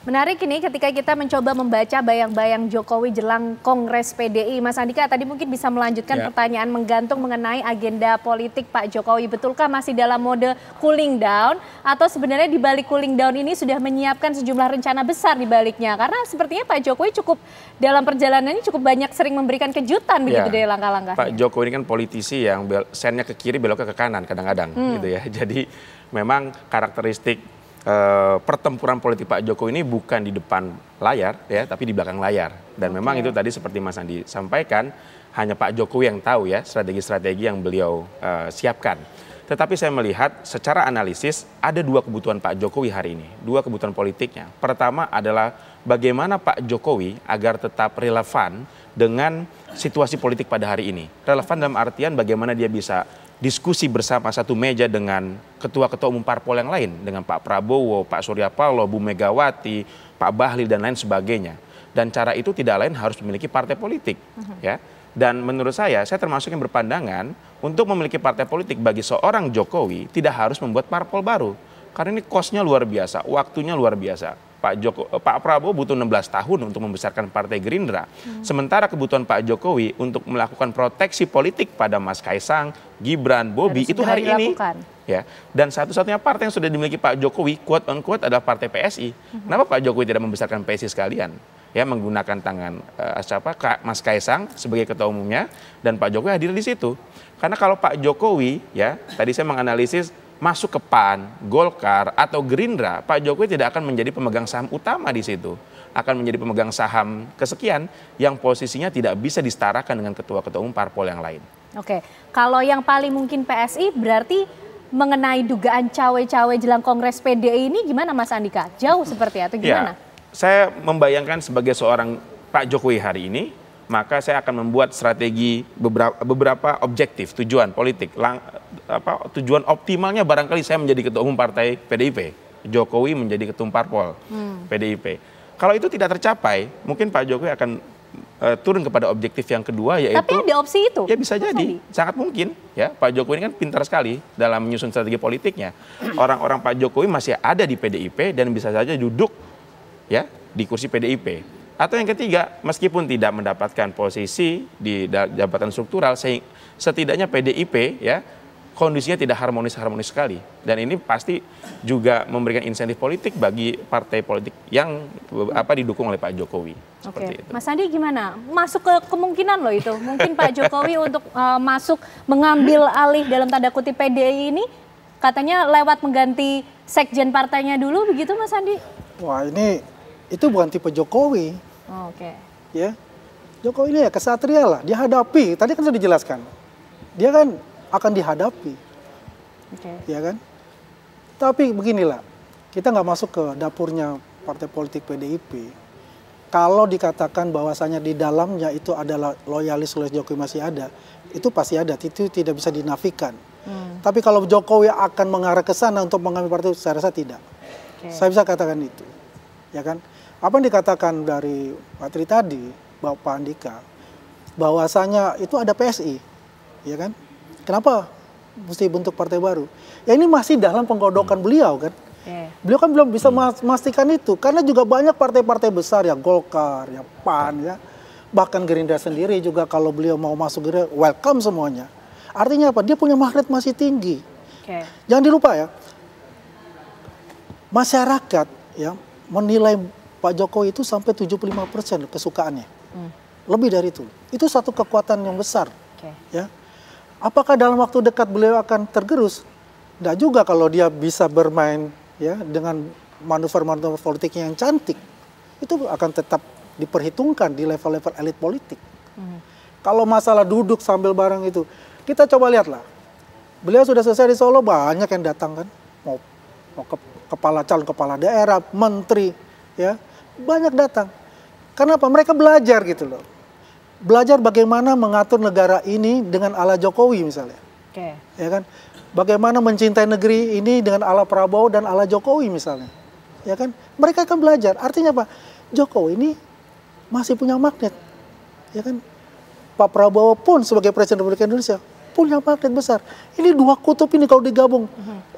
Menarik ini ketika kita mencoba membaca bayang-bayang Jokowi jelang Kongres PDI. Mas Andika tadi mungkin bisa melanjutkan pertanyaan menggantung mengenai agenda politik Pak Jokowi. Betulkah masih dalam mode cooling down atau sebenarnya di balik cooling down ini sudah menyiapkan sejumlah rencana besar di baliknya? Karena sepertinya Pak Jokowi cukup dalam perjalanan ini cukup banyak sering memberikan kejutan begitu dari langkah-langkahnya. Pak Jokowi ini kan politisi yang sennya ke kiri beloknya ke kanan kadang-kadang gitu ya. Jadi memang karakteristik pertempuran politik Pak Jokowi ini bukan di depan layar ya, tapi di belakang layar. Dan memang itu tadi seperti Mas Andi sampaikan, hanya Pak Jokowi yang tahu ya strategi-strategi yang beliau siapkan. Tetapi saya melihat secara analisis ada dua kebutuhan Pak Jokowi hari ini, dua kebutuhan politiknya. Pertama adalah bagaimana Pak Jokowi agar tetap relevan dengan situasi politik pada hari ini. Relevan dalam artian bagaimana dia bisa diskusi bersama satu meja dengan ketua-ketua umum parpol yang lain, dengan Pak Prabowo, Pak Surya Paloh, Bu Megawati, Pak Bahlil dan lain sebagainya. Dan cara itu tidak lain harus memiliki partai politik, ya. Dan menurut saya termasuk yang berpandangan untuk memiliki partai politik bagi seorang Jokowi tidak harus membuat parpol baru, karena ini cost-nya luar biasa, waktunya luar biasa. Pak Prabowo butuh 16 tahun untuk membesarkan Partai Gerindra. Sementara kebutuhan Pak Jokowi untuk melakukan proteksi politik pada Mas Kaisang, Gibran, Bobi itu hari ini. Ya. Dan satu-satunya partai yang sudah dimiliki Pak Jokowi, quote on quote, adalah Partai PSI. Kenapa Pak Jokowi tidak membesarkan PSI sekalian? Ya, menggunakan tangan Mas Kaisang sebagai ketua umumnya dan Pak Jokowi hadir di situ. Karena kalau Pak Jokowi, ya, tadi saya menganalisis masuk ke PAN, Golkar, atau Gerindra, Pak Jokowi tidak akan menjadi pemegang saham utama di situ. Akan menjadi pemegang saham kesekian yang posisinya tidak bisa disetarakan dengan ketua-ketua umum parpol yang lain. Oke, kalau yang paling mungkin PSI berarti mengenai dugaan cawe-cawe jelang Kongres PDI ini gimana Mas Andika? Jauh seperti atau gimana? Ya, saya membayangkan sebagai seorang Pak Jokowi hari ini, maka saya akan membuat strategi beberapa objektif, tujuan politik. Tujuan optimalnya barangkali saya menjadi ketua umum partai PDIP, Jokowi menjadi ketua umum parpol PDIP. Kalau itu tidak tercapai, mungkin Pak Jokowi akan turun kepada objektif yang kedua, yaitu... Tapi ada opsi itu? Ya bisa jadi, sangat mungkin. Ya, Pak Jokowi ini kan pintar sekali dalam menyusun strategi politiknya. Orang-orang Pak Jokowi masih ada di PDIP dan bisa saja duduk ya di kursi PDIP. Atau yang ketiga, meskipun tidak mendapatkan posisi di jabatan struktural, setidaknya PDIP ya kondisinya tidak harmonis sekali. Dan ini pasti juga memberikan insentif politik bagi partai politik yang didukung oleh Pak Jokowi. Seperti itu. Mas Andi gimana? Masuk ke kemungkinan loh itu. Mungkin Pak Jokowi untuk masuk mengambil alih dalam tanda kutip PDI ini katanya lewat mengganti sekjen partainya dulu begitu Mas Andi? Wah ini itu bukan tipe Jokowi. Ya, Jokowi ini ya kesatria lah. Dia hadapi. Tadi kan sudah dijelaskan. Dia kan akan dihadapi, ya kan? Tapi beginilah, kita nggak masuk ke dapurnya partai politik PDIP. Kalau dikatakan bahwasanya di dalamnya itu adalah loyalis Jokowi masih ada, itu pasti ada, itu tidak bisa dinafikan. Tapi kalau Jokowi akan mengarah ke sana untuk mengambil partai, saya rasa tidak. Saya bisa katakan itu, ya kan? Apa yang dikatakan dari Pak Tri tadi, Bapak Andika, bahwasanya itu ada PSI, ya kan? Kenapa mesti bentuk partai baru? Ya ini masih dalam penggodokan beliau kan. Beliau kan belum bisa memastikan itu. Karena juga banyak partai-partai besar ya, Golkar, ya PAN, ya. Bahkan Gerindra sendiri juga kalau beliau mau masuk Gerindra, welcome semuanya. Artinya apa? Dia punya magnet masih tinggi. Jangan dilupa ya, masyarakat ya menilai Pak Jokowi itu sampai 75% kesukaannya. Lebih dari itu. Itu satu kekuatan yang besar. Ya. Apakah dalam waktu dekat beliau akan tergerus? Tidak juga kalau dia bisa bermain ya dengan manuver-manuver politiknya yang cantik. Itu akan tetap diperhitungkan di level-level elit politik. Kalau masalah duduk sambil bareng itu, kita coba lihatlah. Beliau sudah selesai di Solo, banyak yang datang kan. Mau calon kepala daerah, menteri, ya banyak datang. Kenapa? Mereka belajar gitu loh. Belajar bagaimana mengatur negara ini dengan ala Jokowi misalnya. Ya kan? Bagaimana mencintai negeri ini dengan ala Prabowo dan ala Jokowi misalnya. Ya kan? Mereka akan belajar. Artinya apa? Jokowi ini masih punya magnet. Ya kan? Pak Prabowo pun sebagai Presiden Republik Indonesia punya magnet besar. Ini dua kutub ini kalau digabung.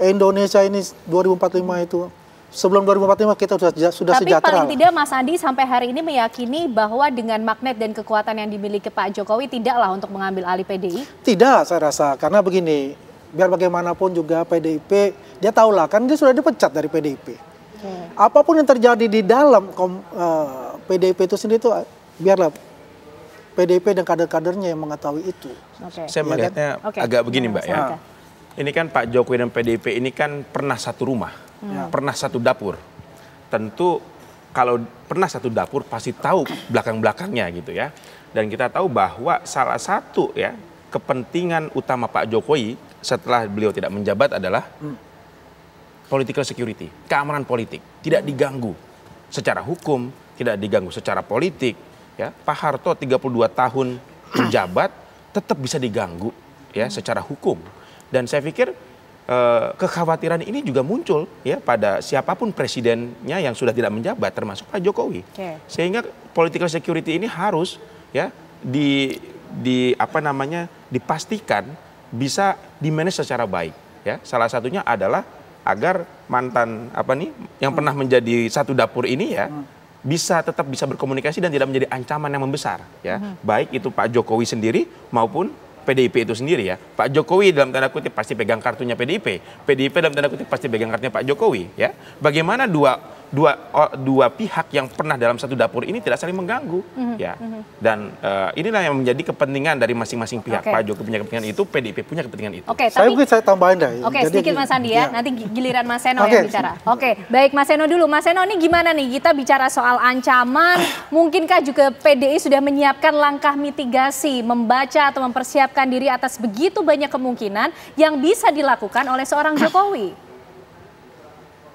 Indonesia ini 2045 itu sebelum 2045 kita sudah sejahtera. Tapi paling tidak Mas Andi sampai hari ini meyakini bahwa dengan magnet dan kekuatan yang dimiliki Pak Jokowi tidaklah untuk mengambil alih PDI? Tidak, saya rasa. Karena begini, biar bagaimanapun juga PDIP, dia tahulah kan dia sudah dipecat dari PDIP. Apapun yang terjadi di dalam PDIP itu sendiri itu biarlah PDIP dan kader-kadernya yang mengetahui itu. Saya melihatnya agak begini Mbak ya. Ini kan Pak Jokowi dan PDIP ini kan pernah satu rumah, pernah satu dapur. Tentu kalau pernah satu dapur pasti tahu belakang-belakangnya gitu ya. Dan kita tahu bahwa salah satu ya kepentingan utama Pak Jokowi setelah beliau tidak menjabat adalah political security, keamanan politik, tidak diganggu secara hukum, tidak diganggu secara politik. Ya, Pak Harto 32 tahun menjabat tetap bisa diganggu ya secara hukum. Dan saya pikir kekhawatiran ini juga muncul ya pada siapapun presidennya yang sudah tidak menjabat termasuk Pak Jokowi. Sehingga political security ini harus ya dipastikan bisa dimanage secara baik ya. Salah satunya adalah agar mantan yang pernah menjadi satu dapur ini ya tetap bisa berkomunikasi dan tidak menjadi ancaman yang membesar ya. Baik itu Pak Jokowi sendiri maupun PDIP itu sendiri ya. Pak Jokowi dalam tanda kutip pasti pegang kartunya PDIP. PDIP dalam tanda kutip pasti pegang kartunya Pak Jokowi ya. Bagaimana dua pihak yang pernah dalam satu dapur ini tidak saling mengganggu ya. Dan inilah yang menjadi kepentingan dari masing-masing pihak. Pak Jokowi punya kepentingan itu, PDIP punya kepentingan itu. Saya tambahin dah. Sedikit Mas Andi ya. Nanti giliran Mas Seno yang bicara. Baik Mas Seno dulu. Mas Seno ini gimana nih? Kita bicara soal ancaman, mungkinkah juga PDI sudah menyiapkan langkah mitigasi, membaca atau mempersiapkan diri atas begitu banyak kemungkinan yang bisa dilakukan oleh seorang Jokowi?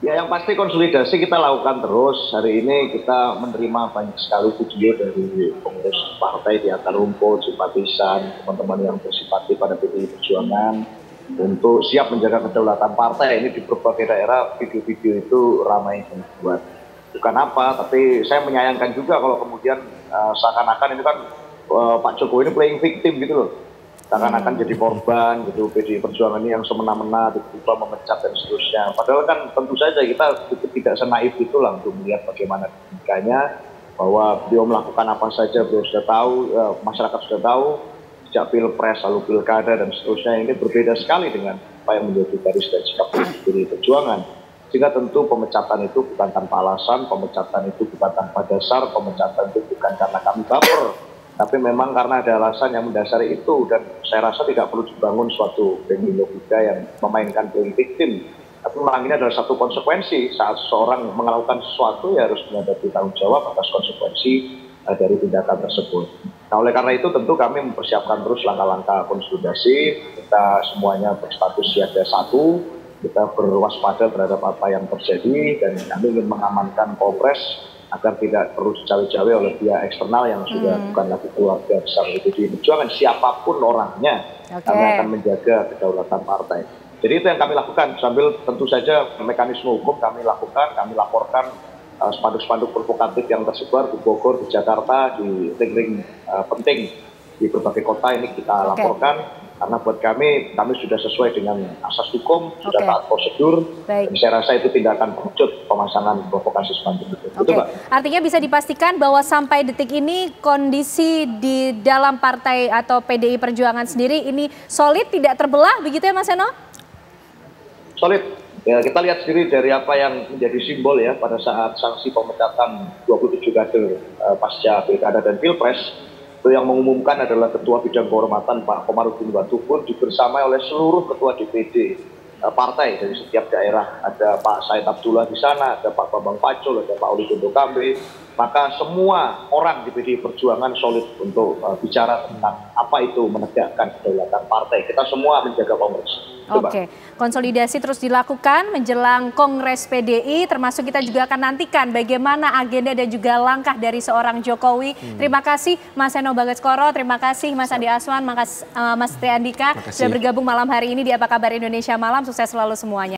Ya, yang pasti konsolidasi kita lakukan terus. Hari ini kita menerima banyak sekali video dari pengurus partai di akar rumput, simpatisan, teman-teman yang bersipati pada PDI Perjuangan untuk siap menjaga kedaulatan partai. Ini di berbagai daerah video-video itu ramai dibuat. Bukan apa, tapi saya menyayangkan juga kalau kemudian seakan-akan ini kan Pak Jokowi ini playing victim gitu loh. Seakan-akan jadi korban gitu, PDI Perjuangan ini yang semena-mena tiba-tiba memecat dan seterusnya. Padahal kan tentu saja kita tidak senaif itulah untuk melihat bagaimana dinamikanya, bahwa beliau melakukan apa saja beliau sudah tahu, masyarakat sudah tahu, sejak pilpres lalu pilkada dan seterusnya. Ini berbeda sekali dengan apa yang menjadi garis dan sikap PDI Perjuangan. Sehingga tentu pemecatan itu bukan tanpa alasan, pemecatan itu bukan tanpa dasar, pemecatan itu bukan karena kami baper, tapi memang karena ada alasan yang mendasari itu. Dan saya rasa tidak perlu dibangun suatu banding logika yang memainkan playing victim. Tapi memang ini adalah satu konsekuensi saat seseorang melakukan sesuatu ya harus menghadapi tanggung jawab atas konsekuensi dari tindakan tersebut. Nah, oleh karena itu tentu kami mempersiapkan terus langkah-langkah konsolidasi. Kita semuanya berstatus siaga satu, kita berwaspada terhadap apa yang terjadi, dan kami ingin mengamankan Kongres agar tidak perlu cawe-cawe oleh pihak eksternal yang sudah bukan lagi keluarga besar PDI Perjuangan. Siapapun orangnya, kami akan menjaga kedaulatan partai. Jadi itu yang kami lakukan, sambil tentu saja mekanisme hukum kami lakukan, kami laporkan spanduk-spanduk provokatif yang tersebar di Bogor, di Jakarta, di ring-ring penting di berbagai kota ini kita laporkan. Karena buat kami sudah sesuai dengan asas hukum, sudah taat prosedur, dan saya rasa itu tindakan pengecut pemasangan provokasi spanduk itu. Artinya bisa dipastikan bahwa sampai detik ini kondisi di dalam partai atau PDI Perjuangan sendiri ini solid, tidak terbelah, begitu ya Mas Seno? Solid. Ya, kita lihat sendiri dari apa yang menjadi simbol ya pada saat sanksi pemecatan 27 kader pasca pilkada dan pilpres. Itu yang mengumumkan adalah Ketua Bidang Kehormatan Pak Komarudin Watubun, dibersamai oleh seluruh ketua DPD partai dari setiap daerah. Ada Pak Said Abdullah di sana, ada Pak Bambang Pacul, ada Pak Oli Dondo Kambe. Maka semua orang di PDI Perjuangan solid untuk bicara tentang apa itu menegakkan kedaulatan partai. Kita semua menjaga Kongres. Konsolidasi terus dilakukan menjelang Kongres PDI, termasuk kita juga akan nantikan bagaimana agenda dan juga langkah dari seorang Jokowi. Terima kasih Mas Seno Bagatskoro, terima kasih Mas Andi Aswan, Mas Tri Andika sudah bergabung malam hari ini di Apa Kabar Indonesia Malam. Sukses selalu semuanya.